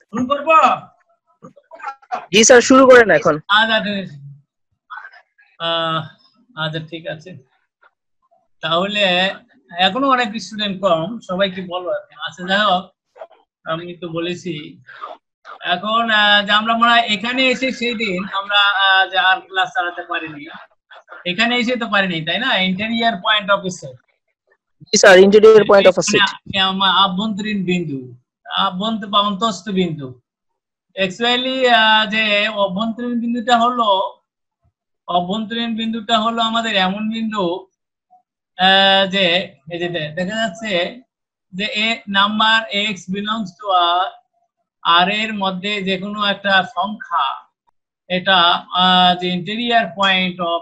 শুরু করব? জি স্যার, শুরু করেন এখন। আচ্ছা ঠিক আছে, তাহলে এখনো অনেক স্টুডেন্ট কম, সবাইকে বলো। আচ্ছা যাই হোক, আমি তো বলেছি এখন যে আমরা মনে হয় এখানে এসে সেই দিন আমরা যে আর ক্লাস চালাতে পারিনি, এখানে এসে তো পারিনি, তাই না? Interior point of set. G sir, interior point of set, আভ্যন্তরীণ বিন্দু, আভ্যন্তর বা অন্তঃস্থ বিন্দু। অ্যাকচুয়ালি যে অভ্যন্তরীণ বিন্দুটা হলো আমাদের এমন বিন্দু যে এই যে দেখা যাচ্ছে যে এ নাম্বার এক্স বিলংস টু আর এর মধ্যে যে কোনো একটা সংখ্যা, এটা যে ইন্টেরিয়র পয়েন্ট অফ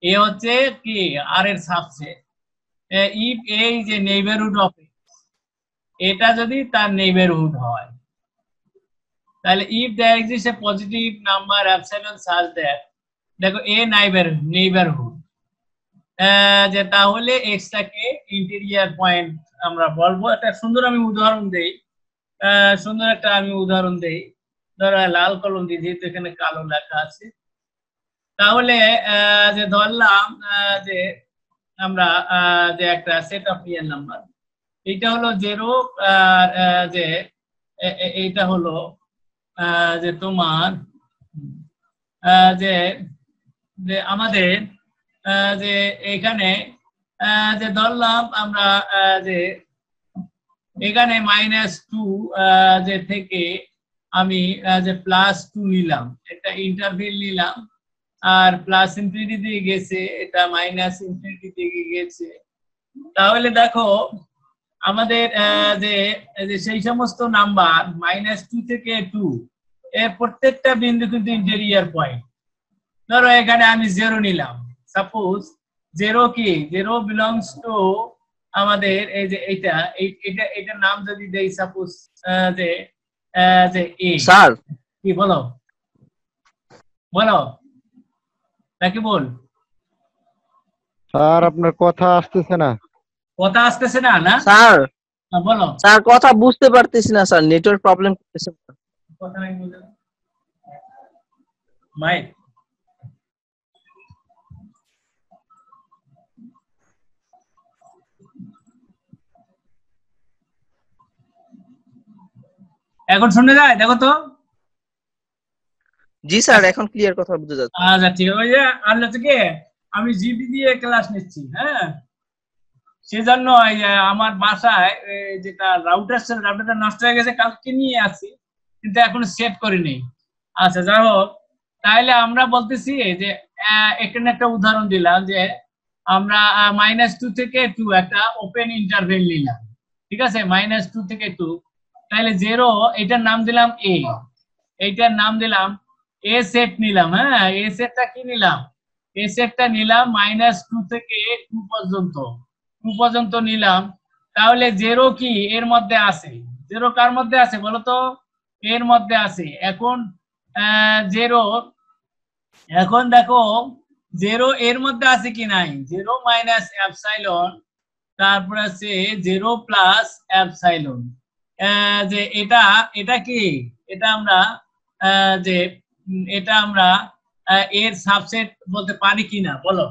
এ হচ্ছে কি আর এর subset. If A is a neighbourhood of এটা যদি তার নেইবারহুড হয়, তাহলে if there exists a positive number epsilon such that, দেখো এ নেইবারহুড, যে তাহলে এক্সটাকে ইন্টেরিয়র পয়েন্ট আমরা বলবো। একটা সুন্দর আমি উদাহরণ দেই, ধরো লাল কলম দিয়ে, যেহেতু এখানে কালো লেখা আছে, তাহলে যে ধরলাম যে আমরা যে একটা সেট অফ রিয়েল নাম্বার, এইটা হলো 0, আর যে এইটা হলো যে তোমার যে যে আমাদের যে এখানে যে ধরলাম আমরা যে এখানে -2 যে থেকে আমি যে +2 নিলাম, এটা ইন্টারভেল নিলাম, আর প্লাস ইনফিনিটি দিয়ে গেছে, এটা মাইনাস ইনফিনিটি দিয়ে গেছে। তাহলে দেখো আমাদের যে সেই সমস্ত নাম্বার -2 থেকে 2 এর প্রত্যেকটা বিন্দু কিন্তু ইন্টেরিয়র পয়েন্ট। ধরো এখানে আমি 0 নিলাম, সাপোজ 0 কি 0 বিলংস টু আমাদের এই যে এটার নাম যদি দেই, সাপোজ যে এ। স্যার কি বলো নাকি বল? স্যার আপনার কথা আসতেছে না। কথা আসতেছে না? না স্যার, বলো। স্যার কথা বুঝতে পারতেছি না স্যার, নেটওয়ার্ক প্রবলেম করতেছে। কথা নাই বুঝলাম মাইক। এখন শুনে যায়, দেখো তো। জি স্যার, এখন ক্লিয়ার কথা বুঝা যাচ্ছে। আচ্ছা ঠিক আছে। ওই যে আর থেকে আমি জিপি দিয়ে ক্লাস নিচ্ছি, হ্যাঁ, সেজন্য আমার বাসায় যেটা রাউটারটা নষ্ট হয়ে গেছে, কালকে নিয়ে আসি, কিন্তু এখন সেট করিনি। আচ্ছা যাই হোক, তাহলে আমরা বলতেছি যে এখানে একটা উদাহরণ দিলাম যে আমরা -2 থেকে 2 একটা ওপেন ইন্টারভেল নিলাম, ঠিক আছে, -2 থেকে 2, তাহলে 0 এটার নাম দিলাম এ, এইটার নাম দিলাম এ সেট নিলাম। হ্যাঁ, এ সেটটা কি নিলাম? এ সেটটা নিলাম -2 থেকে 2 পর্যন্ত নিলাম। তাহলে 0 কি এর মধ্যে আছে? 0 কার মধ্যে আছে বলো তো? এর মধ্যে আছে। এখন 0, এখন দেখো 0 এর মধ্যে আছে কি নাই? 0 মাইনাস এপসাইলন, তারপর আছে 0 প্লাস এপসাইলন। যে এটা কি, এটা আমরা যে এটা আমরা এর সাবসেট বলতে পারি কিনা বলো?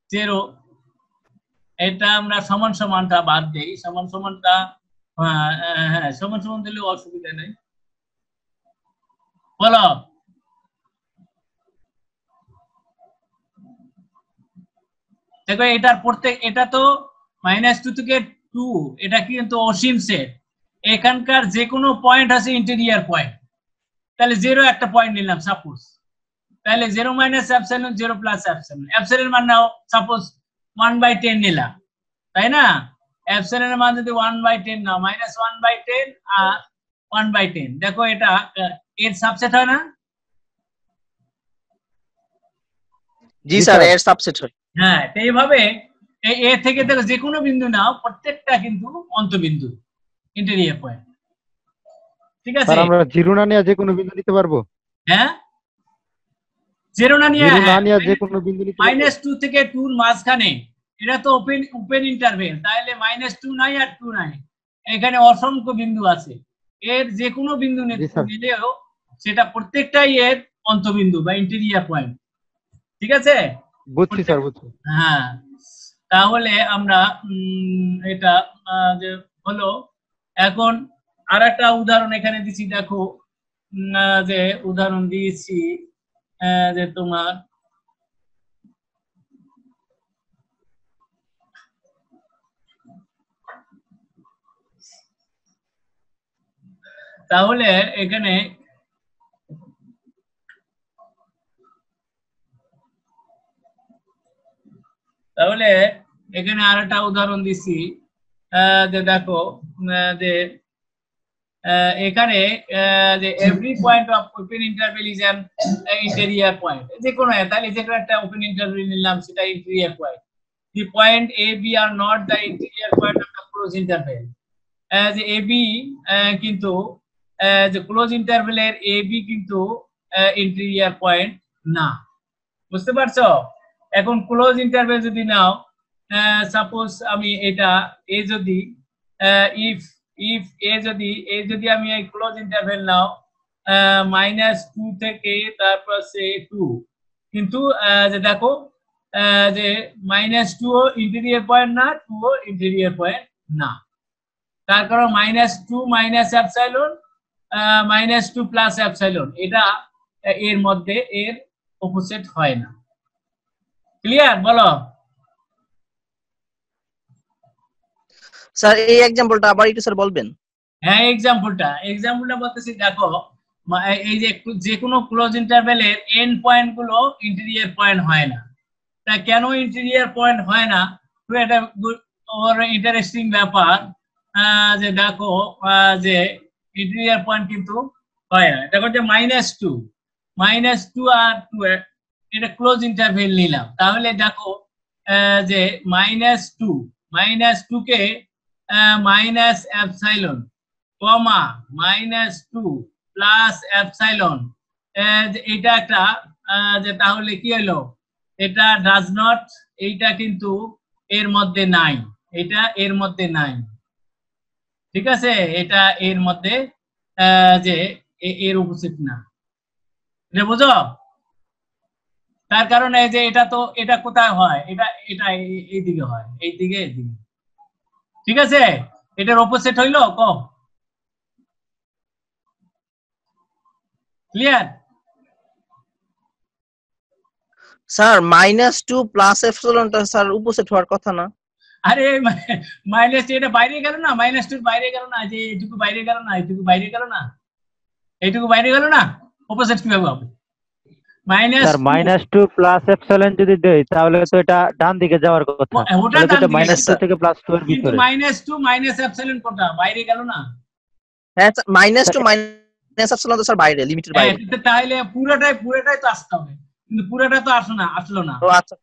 0, এটা আমরা সমান সমানটা বাদ দেই, সমান সমানটা হ্যাঁ সমান সমান দিলে অসুবিধা নেই, বলো। দেখো এটার প্রত্যেক, এটা তো -2 থেকে 2, এটা কিন্তু অসীম সেট, এখানকার যে কোনো পয়েন্ট আছে ইন্টেরিয়র পয়েন্ট। তাহলে 0 একটা পয়েন্ট নিলাম সাপোজ, তাহলে 0 মাইনাস এপসাইলন, 0 প্লাস এপসাইলন, এপসাইলনের মান নাও সাপোজ 1/10 নিলাম, তাই না? এপসাইলনের মান যদি 1/10 নাও, -1/10 আর 1/10, দেখো এটা এর সাবসেট হয় না? জি স্যার, এর সাবসেট হয়। হ্যাঁ, তো এইভাবে এই এ থেকে দেখো যে কোনো বিন্দু নাও, প্রত্যেকটা কিন্তু অন্তবিন্দু, ইন্টেরিয়র পয়েন্ট, ঠিক আছে? স্যার আমরা 0 না নিয়ে যে কোনো বিন্দু নিতে পারবো? হ্যাঁ, 0 না নিয়ে যে কোনো বিন্দু নিতে পারবো? -2 থেকে 2 এর মাঝখানে এটা তো ওপেন ইন্টারভেল, তাহলে -2 নাই আর 2 নাই, এখানে অসংখ্য বিন্দু আছে, এর যে কোনো বিন্দু নিলেও সেটা প্রত্যেকটাই এর অন্তবিন্দু বা ইন্টেরিয়র পয়েন্ট। ঠিক আছে, বুঝছি স্যার, বুঝছি। হ্যাঁ, তাহলে আমরা এটা যে হলো। এখন আর একটা উদাহরণ এখানে দিচ্ছি, দেখো যে উদাহরণ দিয়েছি যে তোমার তাহলে এখানে আর একটা উদাহরণ দিচ্ছি যে দেখো যে এখানে যে every point of open interval is an interior point, যে কোনো তাহলে যে কোনো একটা ওপেন ইন্টারভেল নিলাম, সেটা interior point. The point A B are not the interior point of the close interval. যে এ বি কিন্তু যে ক্লোজ ইন্টারভেলের এ বি কিন্তু ইন্টেরিয়র পয়েন্ট না, বুঝতে পারছো? এখন ক্লোজ ইন্টারভেল যদি নাও, সাপোজ আমি এটা এ যদি ইফ এ যদি আমি এই ক্লোজ ইন্টারভেল নাও -2 থেকে তারপর সে 2, কিন্তু যে দেখো যে -2 ও ইন্টেরিয়র পয়েন্ট না, 2 ও ইন্টেরিয়র পয়েন্ট না, তার কারণ -2 মাইনাস এপসাইলন -2 প্লাস এপসাইলন, এটা এর মধ্যে এর অপোজিট হয় না। ক্লিয়ার? বলো স্যার এই एग्जांपलটা আবার একটু স্যার বলবেন? হ্যাঁ, এক্সাম্পলটা বলতেছি, দেখো এই যে কোনো ক্লোজ ইন্টারভেলের এন্ড পয়েন্ট গুলো ইন্টেরিয়র পয়েন্ট হয় না। তা কেন ইন্টেরিয়র পয়েন্ট হয় না? তো এটা ইন্টারেস্টিং ব্যাপার যে দেখো যে ইন্টেরিয়র পয়েন্ট কিন্তু হয় না। দেখো যে -2 আর 2 এটা ক্লোজ ইন্টারভেল নিলাম, তাহলে দেখো যে -2 কে মাইনাস এপসাইলন কমা -2 প্লাস এপসাইলন, এটা একটা যে তাহলে কি হলো, এটা ডাজ নট, এইটা কিন্তু এর মধ্যে নাই, এটা এর মধ্যে নাই। ঠিক আছে, এটা এর মধ্যে যে এর উপস্থিত না, এটা বুঝো? তার কারণে যে এটা কোথায় হয়, এটা এইদিকে হয়, এইদিকে। ঠিক আছে, এটার অপোজিট হইলো কম। ক্লিয়ার? স্যার -2 প্লাস এপসিলনটা স্যার উপসেট হওয়ার কথা না? আরে মাইনাস এটা বাইরে গেল না, -2 বাইরে গেল না, যে এইটুকু বাইরে গেল না, এইটুকু বাইরে গেল না, এইটুকু বাইরে গেল না, অপোজিট কিভাবে হবে? স্যার -2 প্লাস এপসিলন যদি দেই তাহলে তো এটা ডান দিকে যাওয়ার কথা, ওটা তাহলে তো এটা -2 থেকে +2 এর কিন্তু ভিতরে। -2 মাইনাস এপসিলন কোনটা বাইরে গেল না? হ্যাঁ, -2 মাইনাস এপসিলন তো স্যার বাইরে, লিমিটের বাইরে। তাহলে পুরোটাই তো আসতে হবে, কিন্তু পুরোটা তো আসলো না। ও আচ্ছা,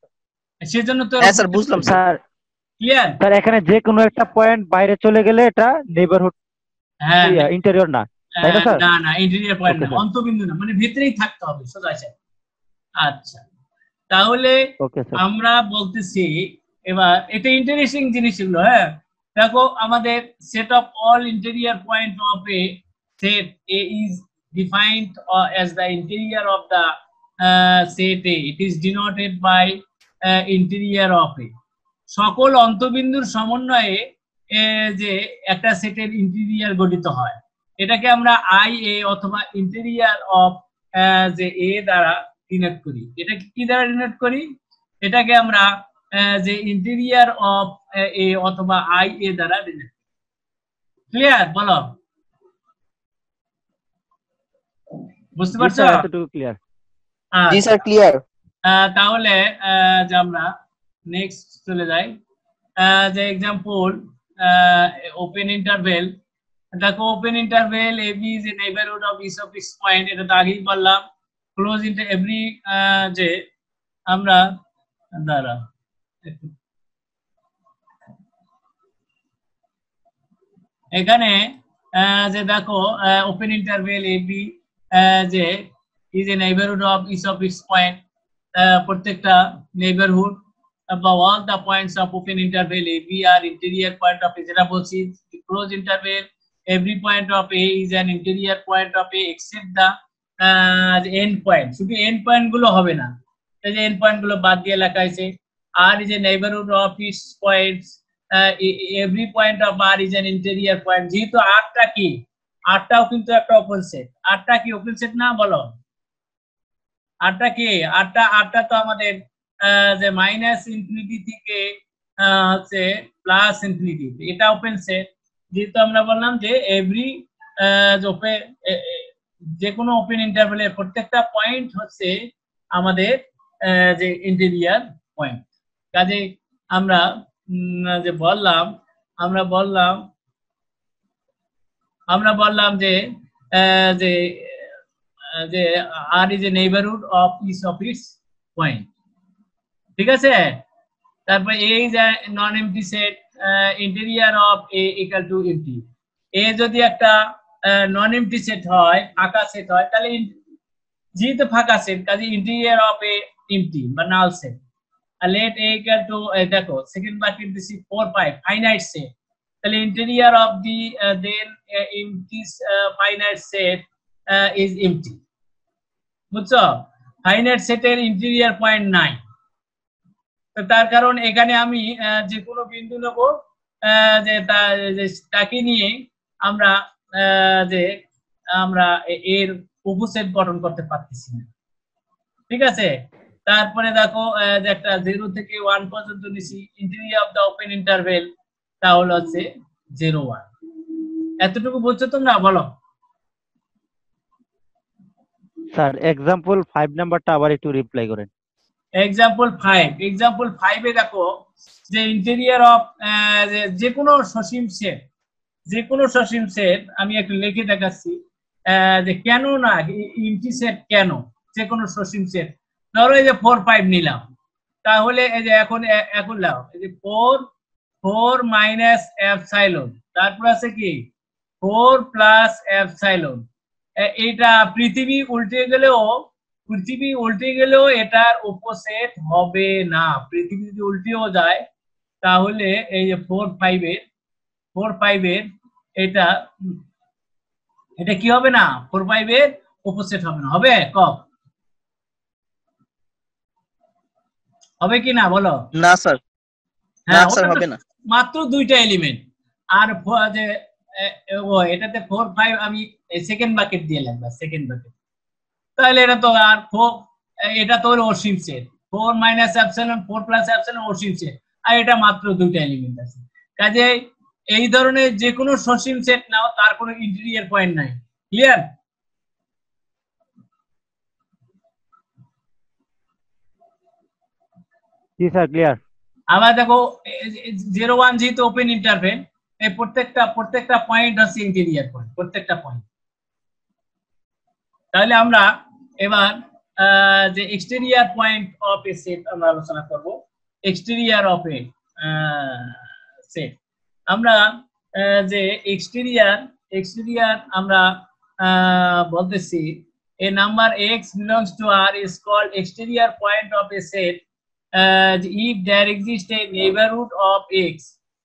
সেজন্য তো হ্যাঁ স্যার বুঝলাম স্যার। ক্লিয়ার? স্যার এখানে যে কোনো একটা পয়েন্ট বাইরে চলে গেলে এটা নেইবারহুড, হ্যাঁ, ইন্টেরিয়র না, তাই না স্যার? না ইন্টেরিয়র পয়েন্ট না, Okay, sir. অন্তবিন্দু না, মানে ভিতরেই থাকতে হবে সোজা। আচ্ছা, তাহলে ওকে স্যার। আমরা বলতেছি এবার, এটা ইন্টারেস্টিং জিনিস এগুলো। হ্যাঁ, দেখো আমাদের set of all interior point of A set A is defined as the interior of the set A. It is denoted by interior of A. সকল অন্তবিন্দুর সমন্বয়ে যে একটা সেটের ইন্টেরিয়র গঠিত হয়, এটাকে আমরা আই এ অথবা ইন্টেরিয়র অফ যে এ দ্বারা ডিনোট করি। এটা কি দ্বারা ডিনোট করি? এটাকে আমরা যে ইন্টেরিয়র অফ এ অথবা আই এ দ্বারা ডিনোট করি। ক্লিয়ার? বলো, বুঝতে পারছো? এতটুকু ক্লিয়ার। জি স্যার ক্লিয়ার। তাহলে যে আমরা নেক্সট চলে যাই, যে एग्जांपल ওপেন ইন্টারভেল। দেখো open interval AB is a neighborhood of each of its point, এটা তো আগেই বললাম। ক্লোজ ইন্টার এভরি যে আমরা দ্বারা এখানে যে দেখো ওপেন ইন্টারভেল AB যে is a neighborhood of each of its point, প্রত্যেকটা neighbourhood above all the points of open interval AB are interior point of A, যেটা বলছি close interval every point of A is an interior point of A except the end point. শুধু end point গুলো হবে না, এই যে end point গুলো বাদ দিয়ে লেখা আছে R is a neighborhood of its points, every point of R is an interior point. যেহেতু R টা কি, R টাও কিন্তু একটা ওপেন সেট। R টা কি ওপেন সেট না বলো? R টা কি? R টা তো আমাদের যে মাইনাস ইনফিনিটি থেকে হচ্ছে প্লাস ইনফিনিটি, এটা ওপেন সেট। যেহেতু আমরা বললাম যে এভরি ওপেন, যে কোনো ওপেন ইন্টারভ্যালের প্রত্যেকটা পয়েন্ট হচ্ছে আমাদের যে ইন্টেরিয়র পয়েন্ট। কাজে আমরা যে বললাম যে যে R is a neighborhood of each of its point, ঠিক আছে? তারপর A is a non-empty set, interior of A equal to empty. A যদি একটা non-empty set হয়, ফাঁকা সেট হয়, তাহলে যেহেতু ফাঁকা সেট কাজে interior of A empty বা null set. Let A equal to দেখো সেকেন্ড ব্র্যাকেট দিছি 4 5 finite set, তাহলে interior of the then empty finite set is empty. বুঝছো? ফাইনাইট সেটের ইন্টেরিয়র পয়েন্ট নাই, তো তার কারণ এখানে আমি যে কোনো বিন্দু নেব, যে তাকে নিয়ে আমরা এর উপসেট গঠন করতে পারতেছি না, ঠিক আছে? তারপরে দেখো যে একটা 0 থেকে 1 পর্যন্ত নিছি, interior of the open interval তাহলে হচ্ছে 0 1। এতটুকু বুঝছো তোমরা? বলো স্যার एग्जांपल 5 নাম্বারটা আবার একটু রিপ্লাই করেন। एग्जांपल 5 এ দেখো যে ইন্টেরিয়র অফ যে কোনো সসীম সেট আমি একটু লিখে দেখাচ্ছি যে কেন না এমটি সেট, কেন যে কোনো সসীম সেট। ধরো এই যে 4 5 নিলাম, তাহলে এই যে এখন লাও এই যে 4 মাইনাস এপসাইলন, তারপর আছে কি 4 প্লাস এপসাইলন। এটা পৃথিবী উল্টে গেলেও এটার উপসেট হবে না। পৃথিবী যদি উল্টেও যায় তাহলে এই যে 4 5 এর এটা কি হবে না? 4 5 এর উপসেট হবে না। হবে হবে কি না বলো? না স্যার, না হ্যাঁ, স্যার হবে না। মাত্র দুইটা এলিমেন্ট। আর যে এটাতে 4 5 আমি সেকেন্ড বাকেট দিয়ে লাগবে, সেকেন্ড বাকেট, তাহলে এটা তো আর এটা তো হলো অসীম set. 4 minus epsilon 4 plus epsilon অসীম সেট, আর এটা মাত্র দুইটা এলিমেন্ট আছে। কাজে এই ধরনের যে কোনো সসীম সেট নাও, তার কোনো ইন্টেরিয়র পয়েন্ট নাই। ক্লিয়ার? জি স্যার, ক্লিয়ার। আবার দেখো 0 1 যেহেতু ওপেন ইন্টারভেল, এই প্রত্যেকটা পয়েন্ট হচ্ছে ইন্টেরিয়র পয়েন্ট, প্রত্যেকটা পয়েন্ট। তাহলে আমরা এবার যে exterior point of A set আমরা আলোচনা করব। এক্সটেরিয়র অফ এ সেট আমরা যে এক্সটেরিয়র আমরা বলতেছি a number x belongs to R is called exterior point of a set if there exists a neighborhood of x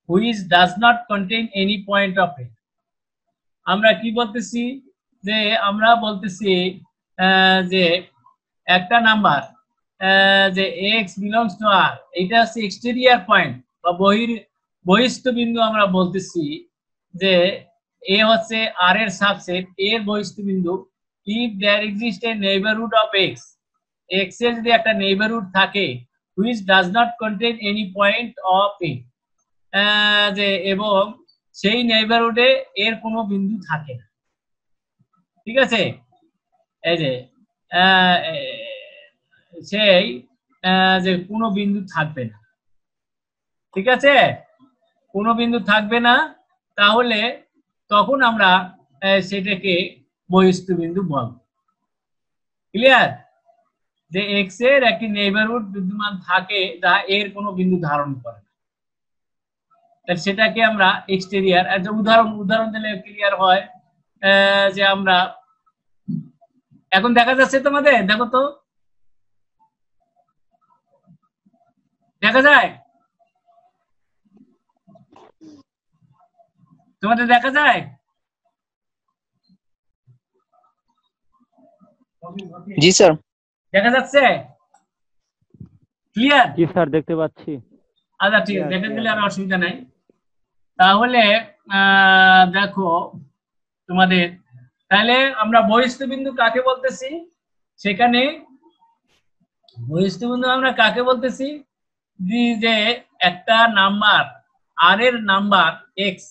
which does not contain any point of it. আমরা কি বলতেছি? যে আমরা বলতেছি যে একটা নাম্বার যে x belongs to R, এটা হচ্ছে এক্সটেরিয়র পয়েন্ট বা বহিস্থ বিন্দু। আমরা বলতেছি যে a হচ্ছে R এর সাবসেট, এর বহিস্থ বিন্দু। if there exists a neighborhood of x, x এর যদি একটা নেইবারহুড থাকে which does not contain any point of it, যে এবং সেই নেইবারহুডে এর কোনো বিন্দু থাকে না, ঠিক আছে? এই যে সেই যে কোনো বিন্দু থাকবে না, ঠিক আছে? কোনো বিন্দু থাকবে না, তাহলে তখন আমরা সেটাকে বহিস্থ বিন্দু বলব। ক্লিয়ার? যে এক্স এর একটি নেইবারহুড বিদ্যমান থাকে যা এর কোনো বিন্দু ধারণ করে না, তাহলে সেটাকে আমরা এক্সটেরিয়র। একটা উদাহরণ দিলে ক্লিয়ার হয়। যে আমরা এখন দেখা যাচ্ছে তোমাদের, দেখো তো দেখা যায়? তোমাদের দেখা যায়? জি স্যার। দেখা যাচ্ছে? ক্লিয়ার? জি স্যার, দেখতে পাচ্ছি। আচ্ছা ঠিক আছে, দেখে দিলে আর অসুবিধা নাই। তাহলে দেখো তোমাদের, তাহলে আমরা বহিস্থ বিন্দু কাকে বলতেছি? সেখানে বহিস্থ বিন্দু আমরা কাকে বলতেছি? যে একটা নাম্বার আর এর নাম্বার এক্স,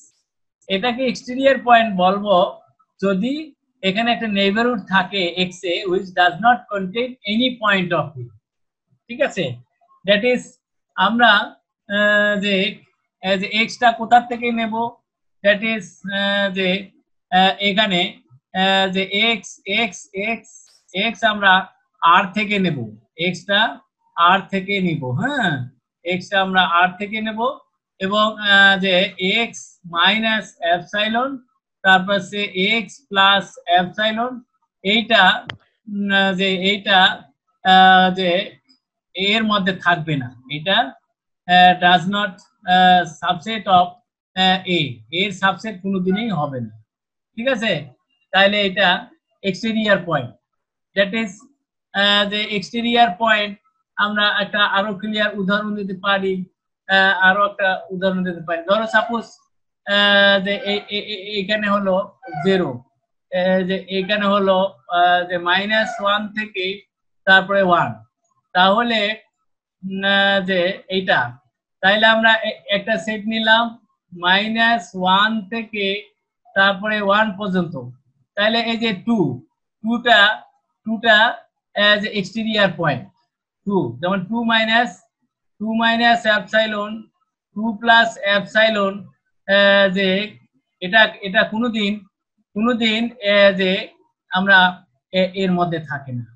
এটাকে এক্সটেরিয়র পয়েন্ট বলবো যদি এখানে একটা নেইবারহুড থাকে x A which does not contain any point of view। ঠিক আছে, দ্যাট ইজ আমরা যে এক্সটা কোথা থেকে নেব, দ্যাট ইজ যে এখানে যে এক্স এক্স এক্স এক্স আমরা আর থেকে নেব, এক্সটা আর থেকে নিব। হ্যাঁ, এক্সটা আমরা আর থেকে নেব এবং যে এক্স মাইনাস এপসাইলন, তারপর সে এক্স প্লাস এপসাইলন, এইটা যে এইটা যে এর মধ্যে থাকবে না, এটা ডাজ নট সাবসেট অফ এ, এর সাবসেট কোনোদিনই হবে না। ঠিক আছে, তাহলে এটা এক্সটেরিয়র পয়েন্ট, দ্যাট ইজ যে এক্সটেরিয়র পয়েন্ট। আমরা একটা আরো ক্লিয়ার উদাহরণ দিতে পারি, আরো একটা উদাহরণ দিতে পারি। ধরো সাপোজ যে এখানে হলো 0, যে এখানে হলো যে -1 থেকে তারপরে 1, তাহলে যে এইটা, তাইলে আমরা একটা সেট নিলাম -1 থেকে তারপরে 1 পর্যন্ত, তাহলে এই যে 2টা এজ এক্সটেরিয়র পয়েন্ট। 2 যেমন 2 মাইনাস এপসাইলন, 2 প্লাস এপসাইলন, যে এটা কোনোদিন যে আমরা এর মধ্যে থাকে না,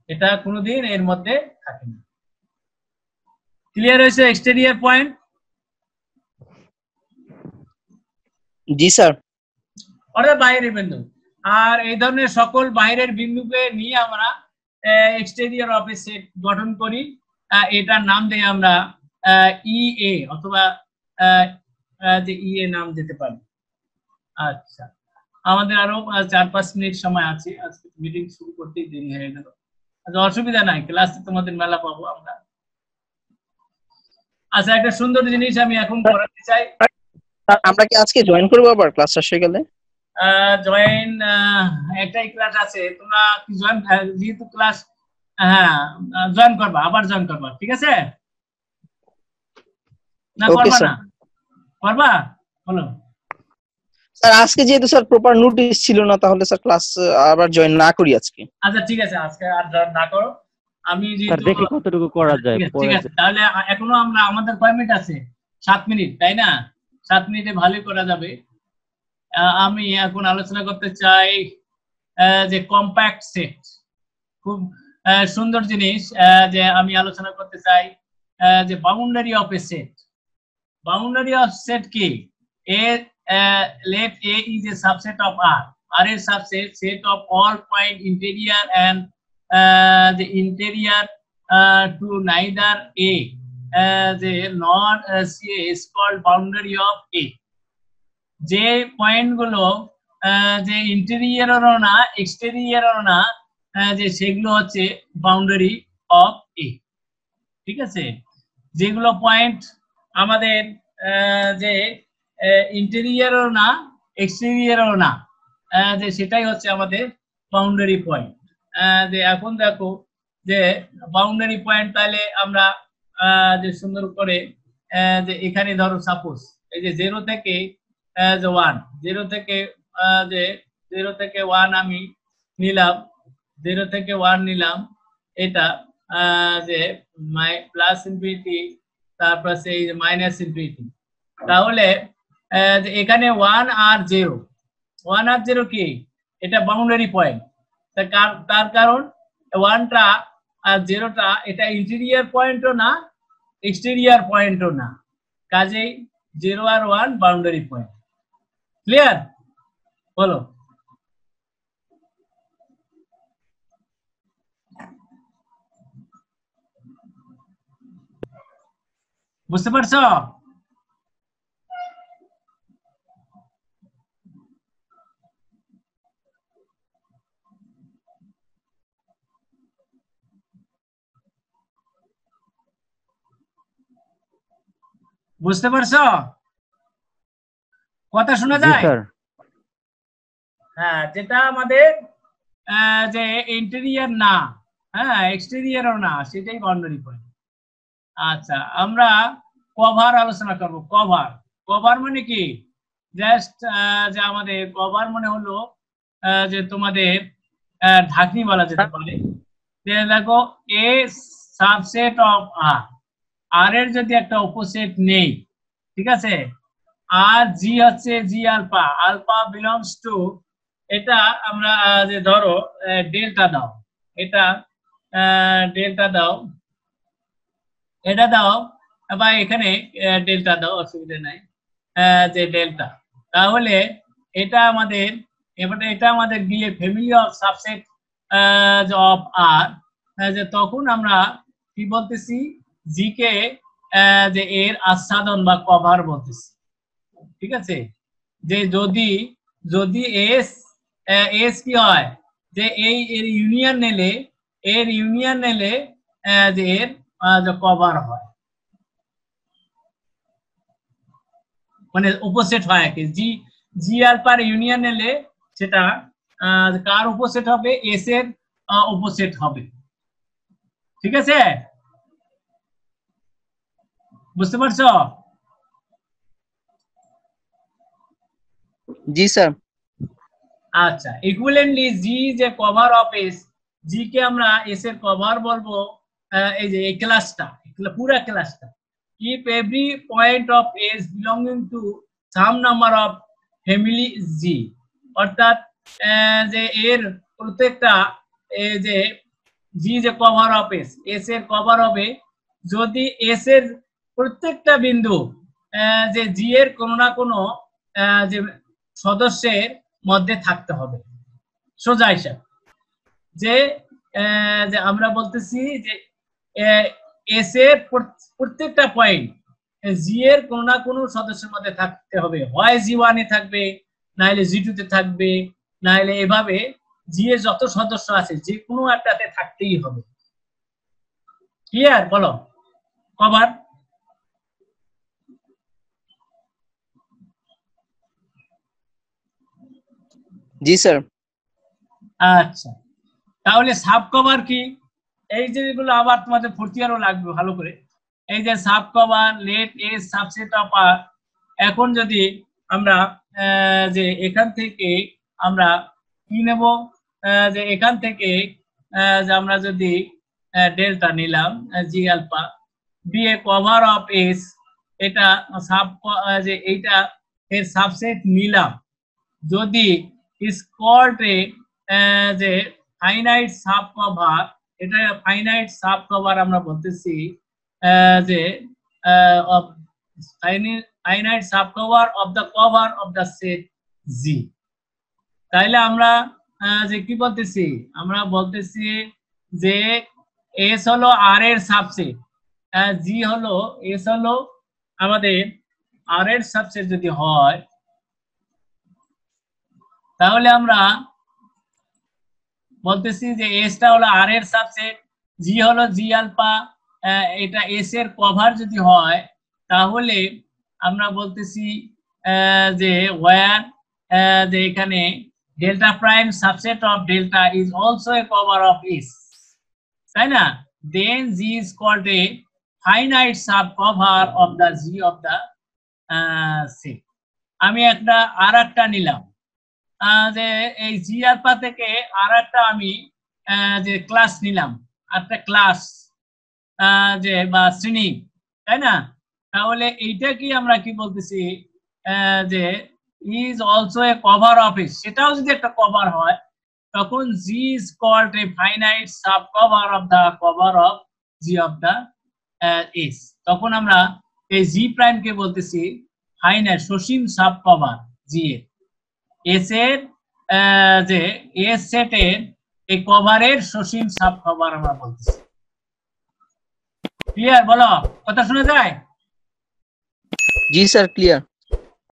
এটা কোনোদিন এর মধ্যে থাকে না। ক্লিয়ার হয়েছে এক্সটেরিয়র পয়েন্ট? জি স্যার। অর্থাৎ বাইরের বিন্দু। আর এই ধরনের সকল বাইরের বিন্দুকে নিয়ে আমরা এক্সটেরিয়র অফ এ সেট গঠন করি। এটার নাম দেই আমরা ইএ অথবা যে ইএ নাম দিতে পারি। আচ্ছা, আমাদের আরো 4-5 মিনিট সময় আছে, আজকে মিটিং শুরু করতেই দেরি হয়ে গেল। আচ্ছা, অসুবিধা নাই, ক্লাসে তোমাদের মেলা পাবো আমরা। আচ্ছা, একটা সুন্দর জিনিস আমি এখন করাতে চাই। আমরা কি আজকে জয়েন করবো আবার ক্লাস শেষে গেলে? জয়েন একটাই ক্লাস আছে, তোমরা কি জয়েন, যেহেতু ক্লাস, হ্যাঁ জয়েন করবা, আবার জয়েন করবা, ঠিক আছে? না করবা না? করবা? বলো স্যার। আজকে যেহেতু স্যার প্রপার নোটিশ ছিল না, তাহলে স্যার ক্লাস আবার জয়েন না করি আজকে। আচ্ছা ঠিক আছে, আজকে আর জয়েন না করো। আমি স্যার যেহেতু দেখি কতটুকু করা যায়। ঠিক আছে, তাহলে এখনো আমরা, আমাদের কয় মিনিট আছে? 7 মিনিট, তাই না? 7 মিনিটে ভালোই করা যাবে। আমি এখন আলোচনা করতে চাই যে কম্প্যাক্ট সেট, খুব সুন্দর জিনিস। যে আমি আলোচনা করতে চাই যে boundary of A set. Boundary of set কি? Let A is a subset of R. R is subset set of all point interior and the interior to neither A nor C is called boundary of A. যে point গুলো যে ইন্টেরিয়রও না এক্সটেরিয়রও না, যে সেগুলো হচ্ছে boundary of এ। ঠিক আছে, যেগুলো পয়েন্ট আমাদের যে ইন্টেরিয়রও না এক্সটেরিয়রও না, যে সেটাই হচ্ছে আমাদের বাউন্ডারি পয়েন্ট। যে এখন দেখো যে বাউন্ডারি পয়েন্ট, তাহলে আমরা যে সুন্দর করে যে এখানে ধরো সাপোজ এই যে 0 থেকে যে 1, 0 থেকে যে 0 থেকে 1 আমি নিলাম, 0 থেকে 1 নিলাম, এটা যে প্লাস ইনফিনিটি, তারপর সেই মাইনাস ইনফিনিটি। তাহলে এখানে 1 আর 0 কি? এটা বাউন্ডারি পয়েন্ট। তার কারণ 1টা আর 0টা এটা ইন্টেরিয়র পয়েন্টও না এক্সটেরিয়র পয়েন্টও না, কাজেই 0 আর 1 বাউন্ডারি পয়েন্ট। ক্লিয়ার? বলো। বুঝতে পারছো? বুঝতে পারছো? কথা শোনা যায়? হ্যাঁ, যেটা আমাদের যে ইন্টেরিয়র না, হ্যাঁ এক্সটেরিয়রও না, সেটাই বাউন্ডারি পয়েন্ট। আচ্ছা, আমরা কভার আলোচনা করব। কভার, কভার মানে কি? জাস্ট যে আমাদের কভার মানে হলো যে তোমাদের ঢাকনি বলা যেতে পারে। দেখো, এ সাবসেট অফ আর, আর এর যদি একটা অপোজিট নেই, ঠিক আছে, আর জি হচ্ছে জি আলফা, আলফা বিলংস টু, এটা আমরা যে ধরো ডেল্টা দাও, এটা ডেল্টা দাও, এটা দাও, বা এখানে ডেল্টা দাও, অসুবিধা নাই, যে ডেল্টা, তাহলে এটা আমাদের, এবারে এটা আমাদের বিয়ে ফ্যামিলি অফ সাবসেট অফ আর, যে তখন আমরা কি বলতেছি, জি কে যে এর আচ্ছাদন বা কভার বলতেছি, ঠিক আছে। যে যদি যদি এস এস কি হয়, যে এই এর ইউনিয়ন নিলে, এর ইউনিয়ন নিলে যে এর কভার হয়, মানে অপোজিট হয় কি, জি জি আলফার ইউনিয়ন নিলে সেটা কার অপোজিট হবে? এস এর অপোজিট হবে, ঠিক আছে? বুঝতে পারছো? জি স্যার। আচ্ছা, ইকুইভ্যালেন্টলি জি যে কভার অফ এস, জি কে আমরা এস এর কভার বলবো, এই যে এই ক্লাসটা, পুরো ক্লাসটা, if every point of S belonging to some number of family G, অর্থাৎ যে এর প্রত্যেকটা যে জি যে কভার অফ এস, এস এর কভার হবে যদি এস এর প্রত্যেকটা বিন্দু যে জি এর কোনো না কোনো যে সদস্যের মধ্যে থাকতে হবে। সোজা হিসাব যে আমরা বলতেছি যে এস এর প্রত্যেকটা পয়েন্ট জি এর কোনো না কোনো সদস্যের মধ্যে থাকতে হবে, হয় জি ওয়ানে থাকবে, নাইলে জি টু তে থাকবে, নাইলে এভাবে জি এর যত সদস্য আছে যে কোনো একটাতে থাকতেই হবে। ক্লিয়ার? বলো কভার। জি স্যার। আচ্ছা, তাহলে সাব কভার কি? এই যে এগুলো আবার তোমাদের ফোর্থ ইয়ারও লাগবে ভালো করে। এই যে subcover, let S subset of R, এখন যদি আমরা যে এখান থেকে আমরা কি নেব, যে এখান থেকে যে আমরা যদি ডেল্টা নিলাম, G alpha be a cover of S, এটা সাব যে এইটা এর সাবসেট নিলাম, যদি ইজ কল্ড এ যে ফাইনাইট সাব কভার, এটা ফাইনাইট সাব কভার আমরা বলতেছি যে of finite subcover of the cover of the set G. তাইলে আমরা যে কি বলতেছি, আমরা বলতেছি যে এস হলো আর এর সাবসেট, জি হলো, এস হলো আমাদের আর এর সাবসেট যদি হয়, তাহলে আমরা বলতেছি যে এসটা হলো আর এর সাবসেট, জি হলো জি আলফা, এটা এস এর কভার যদি হয়, তাহলে আমরা বলতেছি যে ওয়্যার যে এখানে delta prime subset of delta is also a cover of S, তাই না? Then G is called a finite subcover of the G of the set. আমি একটা আর একটা নিলাম, যে এই জি আলফা থেকে আর একটা আমি যে ক্লাস নিলাম, একটা ক্লাস যে বা শ্রেণী, তাই না? তাহলে এইটা কি আমরা কি বলতেছি, যে is also a cover of S, সেটাও যদি একটা কভার হয়, তখন G is called a finite subcover of the cover of G of the S. তখন আমরা এই জি প্রাইম কে বলতেছি ফাইনাইট সসীম সাব কভার জি এর, এস এর যে এস সেটের এই কভারের সসীম সাব কভার আমরা বলতেছি। ক্লিয়ার? বলো, কথা শোনা যায়? জি স্যার ক্লিয়ার।